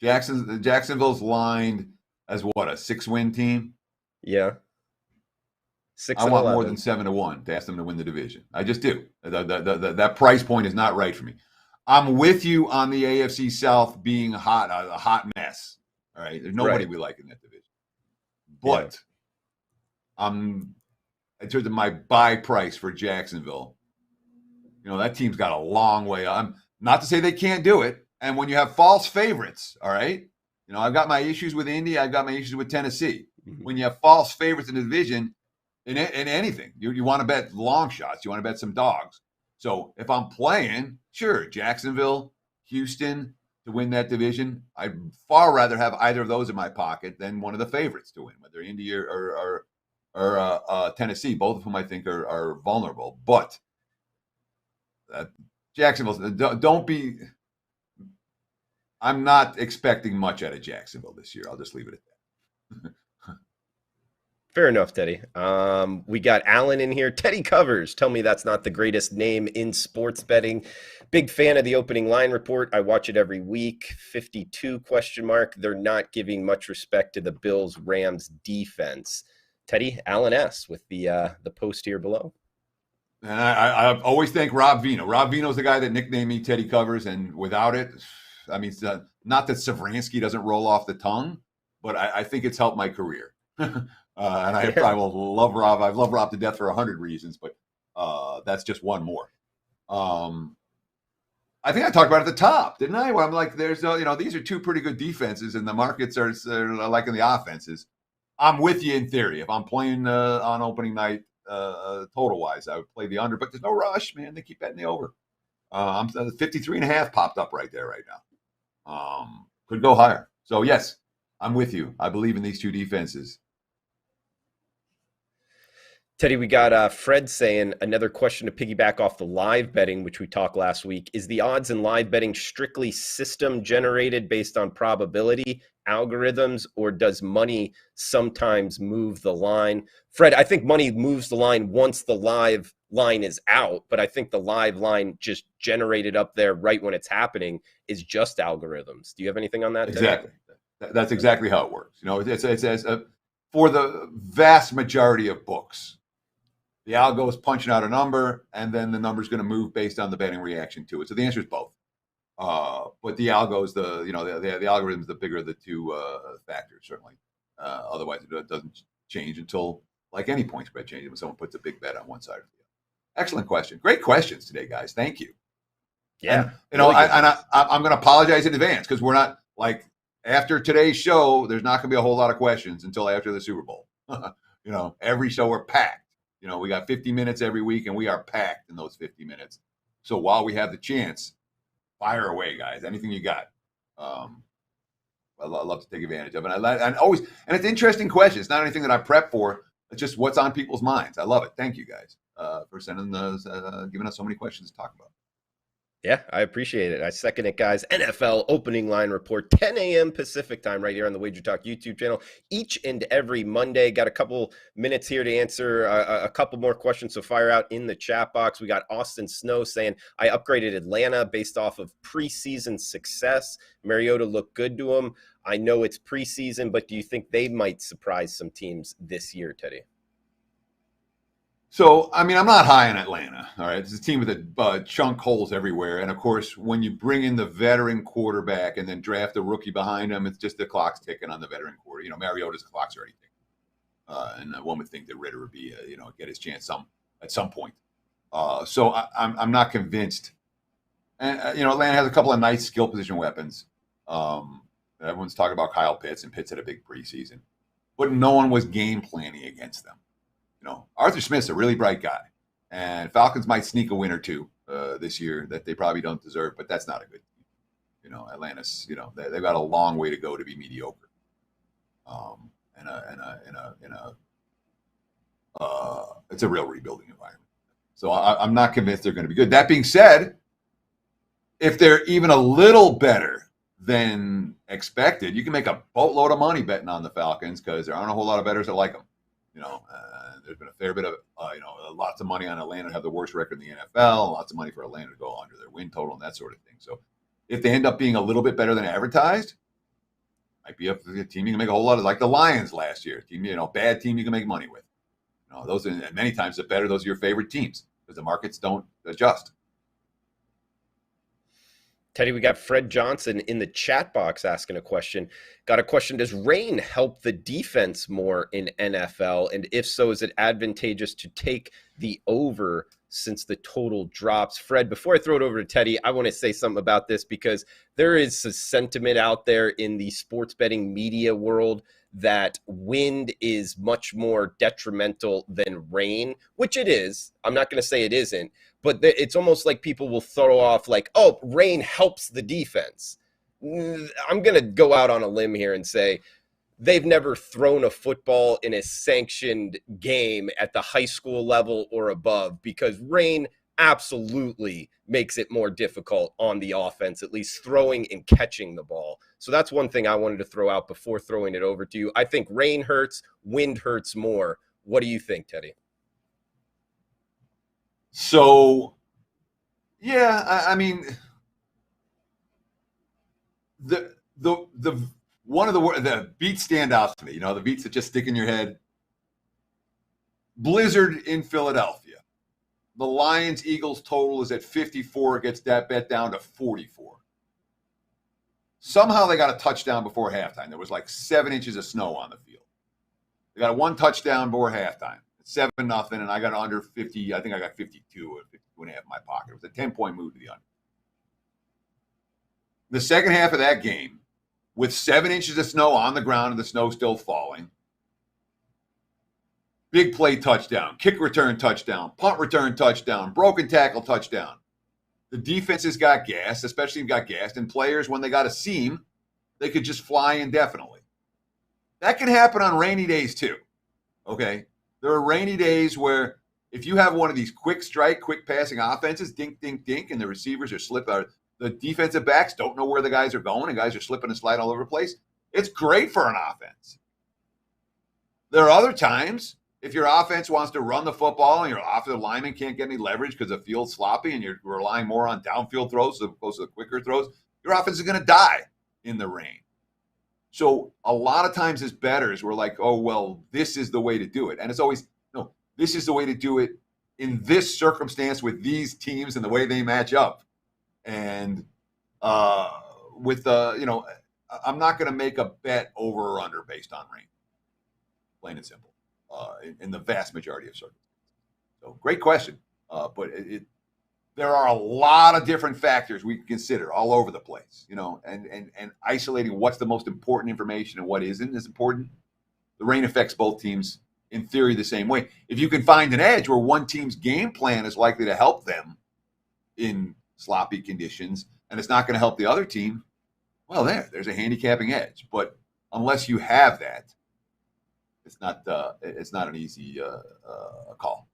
Jacksonville's lined as what, a 6-win team? Yeah. I want more than 7-1 to ask them to win the division. I just do. That price point is not right for me. I'm with you on the AFC South being a hot mess. All right, there's nobody we like in that division. But in terms of my buy price for Jacksonville, that team's got a long way. I'm not to say they can't do it. And when you have false favorites, all right, I've got my issues with Indy. I've got my issues with Tennessee. Mm-hmm. When you have false favorites in the division, in anything, you want to bet long shots. You want to bet some dogs. So if I'm playing, sure, Jacksonville, Houston to win that division, I'd far rather have either of those in my pocket than one of the favorites to win, whether Indy or Tennessee, both of whom I think are vulnerable. But Jacksonville, don't be. I'm not expecting much out of Jacksonville this year. I'll just leave it at that. Fair enough, Teddy. We got Alan in here. Teddy covers. Tell me that's not the greatest name in sports betting. Big fan of the opening line report. I watch it every week. 52 ? They're not giving much respect to the Bills Rams defense. Teddy, Alan S. with the post here below. And I always thank Rob Vino. Rob Vino's the guy that nicknamed me Teddy Covers, and without it, I mean, not that Savransky doesn't roll off the tongue, but I think it's helped my career. And I will love Rob. I've loved Rob to death for 100 reasons, but that's just one more. I think I talked about it at the top, didn't I? Where I'm like, these are two pretty good defenses, and the markets are liking the offenses. I'm with you in theory. If I'm playing on opening night, total-wise, I would play the under, but there's no rush, man. They keep betting the over. I'm 53.5 popped up right there right now. Could go higher. So, yes, I'm with you. I believe in these two defenses. Teddy, we got Fred saying another question to piggyback off the live betting, which we talked last week. Is the odds in live betting strictly system generated based on probability, algorithms, or does money sometimes move the line? Fred, I think money moves the line once the live line is out, but I think the live line just generated up there right when it's happening is just algorithms. Do you have anything on that? Exactly. That's exactly how it works. It's for the vast majority of books, the algo is punching out a number, and then the number is going to move based on the betting reaction to it. So the answer is both. But the algo is the algorithm is the bigger of the two factors, certainly. Otherwise, it doesn't change until, like any point spread changes, when someone puts a big bet on one side or the other. Excellent question. Great questions today, guys. Thank you. Yeah. And, I'm going to apologize in advance because we're not like after today's show. There's not going to be a whole lot of questions until after the Super Bowl. Every show we're packed. We got 50 minutes every week, and we are packed in those 50 minutes. So while we have the chance, fire away, guys. Anything you got. I love to take advantage of it. And it's interesting questions. It's not anything that I prep for. It's just what's on people's minds. I love it. Thank you, guys, for sending those, giving us so many questions to talk about. Yeah, I appreciate it. I second it, guys. NFL opening line report, 10 a.m. Pacific time, right here on the Wager Talk YouTube channel, each and every Monday. Got a couple minutes here to answer a couple more questions, so fire out in the chat box. We got Austin Snow saying, I upgraded Atlanta based off of preseason success. Mariota looked good to him. I know it's preseason, but do you think they might surprise some teams this year, Teddy? So, I mean, I'm not high on Atlanta. All right. It's a team with a chunk holes everywhere. And of course, when you bring in the veteran quarterback and then draft a rookie behind him, it's just the clock's ticking on the veteran quarter. Mariota's clock's already ticking. And one would think that Ritter would be, get his chance at some point. So I'm not convinced. And, Atlanta has a couple of nice skill position weapons. Everyone's talking about Kyle Pitts, and Pitts had a big preseason. But no one was game planning against them. Arthur Smith's a really bright guy, and Falcons might sneak a win or two this year that they probably don't deserve, but that's not a good team. Atlanta's, they've got a long way to go to be mediocre. It's a real rebuilding environment. So I'm not convinced they're going to be good. That being said, if they're even a little better than expected, you can make a boatload of money betting on the Falcons because there aren't a whole lot of bettors that like them. There's been a fair bit of, lots of money on Atlanta to have the worst record in the NFL, lots of money for Atlanta to go under their win total and that sort of thing. So if they end up being a little bit better than advertised, might be a team you can make a whole lot of, like the Lions last year. Team, bad team you can make money with. Those, and many times the better, those are your favorite teams because the markets don't adjust. Teddy, we got Fred Johnson in the chat box asking a question. Got a question. Does rain help the defense more in NFL? And if so, is it advantageous to take the over since the total drops? Fred, before I throw it over to Teddy, I want to say something about this because there is a sentiment out there in the sports betting media world that wind is much more detrimental than rain, which it is. I'm not going to say it isn't. But it's almost like people will throw off like, oh, rain helps the defense. I'm going to go out on a limb here and say they've never thrown a football in a sanctioned game at the high school level or above because rain absolutely makes it more difficult on the offense, at least throwing and catching the ball. So that's one thing I wanted to throw out before throwing it over to you. I think rain hurts, wind hurts more. What do you think, Teddy? So, yeah, I mean, the one of the beats stand out to me. The beats that just stick in your head. Blizzard in Philadelphia. The Lions-Eagles total is at 54. It gets that bet down to 44. Somehow they got a touchdown before halftime. There was like 7 inches of snow on the field. They got a 1 touchdown before halftime. 7-0, and I got under 50. I think I got 52 or 52.5 in my pocket. It was a 10-point move to the under. The second half of that game, with 7 inches of snow on the ground and the snow still falling, big play touchdown, kick return touchdown, punt return touchdown, broken tackle touchdown. The defenses got gassed, especially got gassed, and players, when they got a seam, they could just fly indefinitely. That can happen on rainy days too, okay? There are rainy days where if you have one of these quick strike, quick passing offenses, dink, dink, dink, and the receivers are slipping, the defensive backs don't know where the guys are going, and guys are slipping and sliding all over the place, it's great for an offense. There are other times, if your offense wants to run the football and your offensive lineman can't get any leverage because the field's sloppy and you're relying more on downfield throws as opposed to the quicker throws, your offense is going to die in the rain. So a lot of times as bettors, we're like, oh, well, this is the way to do it. And it's always, no, this is the way to do it in this circumstance with these teams and the way they match up. And with I'm not going to make a bet over or under based on rain. Plain and simple. In the vast majority of circumstances. So great question. But there are a lot of different factors we can consider all over the place, and isolating what's the most important information and what isn't is important. The rain affects both teams in theory the same way. If you can find an edge where one team's game plan is likely to help them in sloppy conditions and it's not going to help the other team, well, there's a handicapping edge. But unless you have that, it's not an easy call.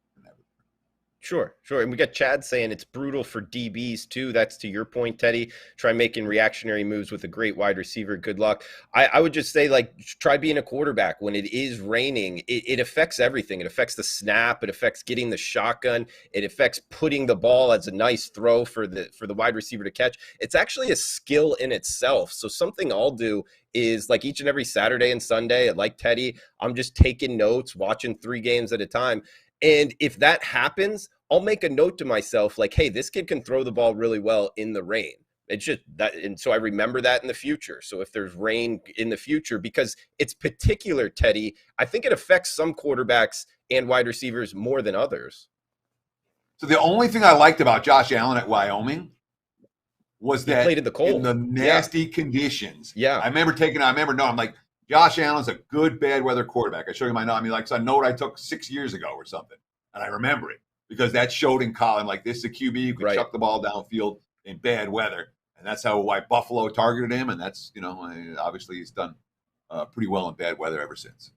Sure. And we got Chad saying it's brutal for DBs too. That's to your point, Teddy. Try making reactionary moves with a great wide receiver. Good luck. I would just say, try being a quarterback when it is raining. It affects everything. It affects the snap. It affects getting the shotgun. It affects putting the ball as a nice throw for the wide receiver to catch. It's actually a skill in itself. So something I'll do is each and every Saturday and Sunday, like Teddy, I'm just taking notes, watching 3 games at a time. And if that happens, I'll make a note to myself like, hey, this kid can throw the ball really well in the rain. It's just that. And so I remember that in the future. So if there's rain in the future, because it's particular, Teddy, I think it affects some quarterbacks and wide receivers more than others. So the only thing I liked about Josh Allen at Wyoming was that played in the cold, in the nasty conditions. Yeah. I'm like, Josh Allen's a good bad weather quarterback. I show you my note. I mean, like, it's a note I took 6 years ago or something. And I remember it because that showed in college, like, this is a QB who can chuck the ball downfield in bad weather. And that's why Buffalo targeted him. And that's, obviously he's done pretty well in bad weather ever since.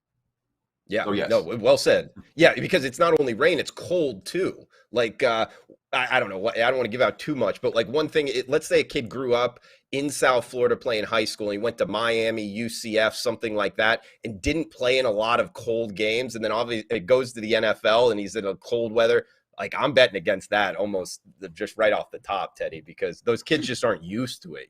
Yeah. So, yes. No, well said. Yeah, because it's not only rain, it's cold too. Like, I don't know. I don't want to give out too much, but like one thing, let's say a kid grew up in South Florida playing high school, and he went to Miami, UCF, something like that, and didn't play in a lot of cold games. And then obviously it goes to the NFL and he's in a cold weather. Like, I'm betting against that almost just right off the top, Teddy, because those kids just aren't used to it,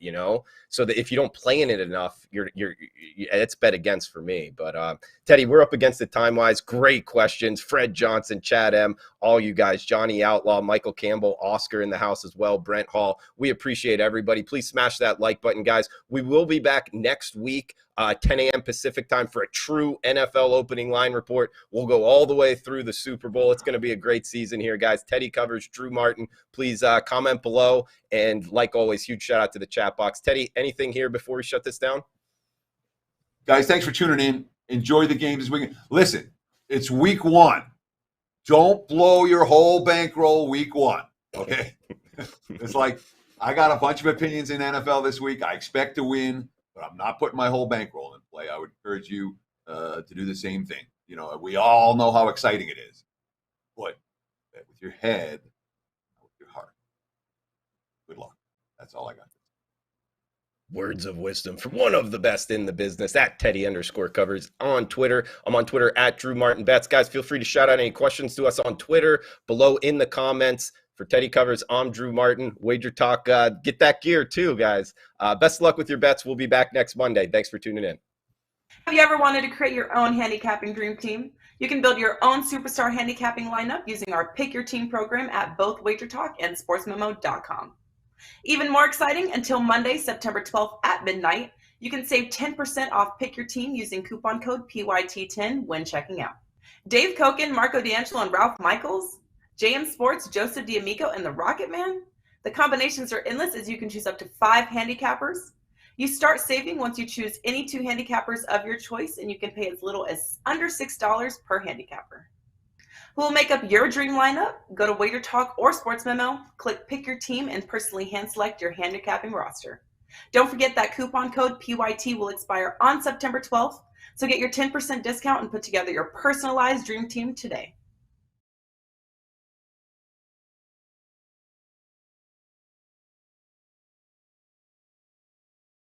so that if you don't play in it enough, it's bet against for me. But Teddy, we're up against it time-wise. Great questions. Fred Johnson, Chad M., all you guys, Johnny Outlaw, Michael Campbell, Oscar in the house as well, Brent Hall. We appreciate everybody. Please smash that like button, guys. We will be back next week, 10 a.m. Pacific time, for a true NFL opening line report. We'll go all the way through the Super Bowl. It's going to be a great season here, guys. Teddy covers, Drew Martin. Please comment below. And like always, huge shout out to the chat box. Teddy, anything here before we shut this down? Guys, thanks for tuning in. Enjoy the games this weekend. Listen, it's week 1. Don't blow your whole bankroll week 1, okay? It's like, I got a bunch of opinions in NFL this week. I expect to win, but I'm not putting my whole bankroll in play. I would encourage you to do the same thing. We all know how exciting it is. But bet with your head, not with your heart. Good luck. That's all I got. Words of wisdom from one of the best in the business, at Teddy_covers on Twitter. I'm on Twitter at Drew Martin Bets. Guys, feel free to shout out any questions to us on Twitter below in the comments. For Teddy Covers, I'm Drew Martin. Wager Talk, get that gear too, guys. Best of luck with your bets. We'll be back next Monday. Thanks for tuning in. Have you ever wanted to create your own handicapping dream team? You can build your own superstar handicapping lineup using our Pick Your Team program at both Wager Talk and sportsmemo.com. Even more exciting, until Monday, September 12th at midnight, you can save 10% off Pick Your Team using coupon code PYT10 when checking out. Dave Koken, Marco D'Angelo, and Ralph Michaels, JM Sports, Joseph D'Amico, and the Rocket Man. The combinations are endless, as you can choose up to 5 handicappers. You start saving once you choose any 2 handicappers of your choice, and you can pay as little as under $6 per handicapper. Who will make up your dream lineup? Go to Wager Talk or Sports Memo, click Pick Your Team, and personally hand select your handicapping roster. Don't forget that coupon code PYT will expire on September 12th, so get your 10% discount and put together your personalized dream team today.